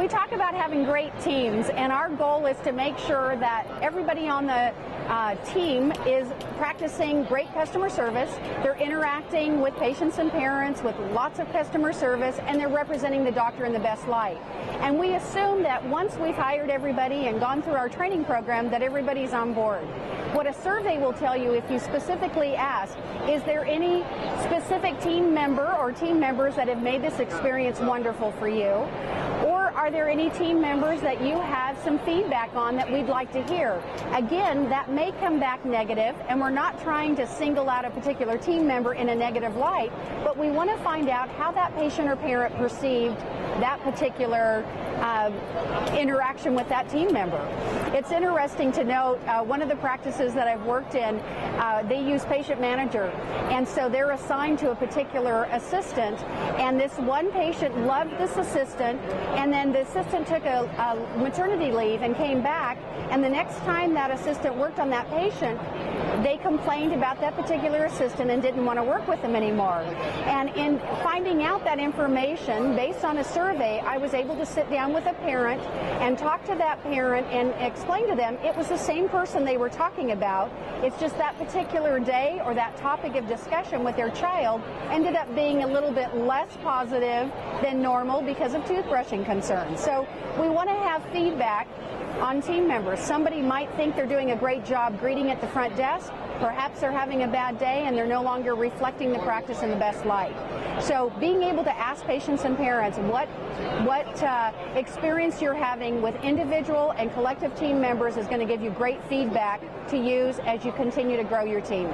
We talk about having great teams, and our goal is to make sure that everybody on the team is practicing great customer service. They're interacting with patients and parents with lots of customer service, and they're representing the doctor in the best light. And we assume that once we've hired everybody and gone through our training program, that everybody's on board. What a survey will tell you, if you specifically ask, is there any specific team member or team members that have made this experience wonderful for you? Or are there any team members that you have some feedback on that we'd like to hear? Again, that may come back negative, and we're not trying to single out a particular team member in a negative light, but we want to find out how that patient or parent perceived that particular interaction with that team member. It's interesting to note, one of the practices that I've worked in, they use patient manager, and so they're assigned to a particular assistant, and this one patient loved this assistant, and then the assistant took a maternity leave and came back, and the next time that assistant worked on that patient, they complained about that particular assistant and didn't want to work with them anymore. And in finding out that information based on a survey, I was able to sit down with a parent and talk to that parent and explain to them it was the same person they were talking about. It's just that particular day or that topic of discussion with their child ended up being a little bit less positive than normal because of toothbrushing concerns. So we want to have feedback on team members. Somebody might think they're doing a great job greeting at the front desk. Perhaps they're having a bad day and they're no longer reflecting the practice in the best light. So being able to ask patients and parents what experience you're having with individual and collective team members is going to give you great feedback to use as you continue to grow your team.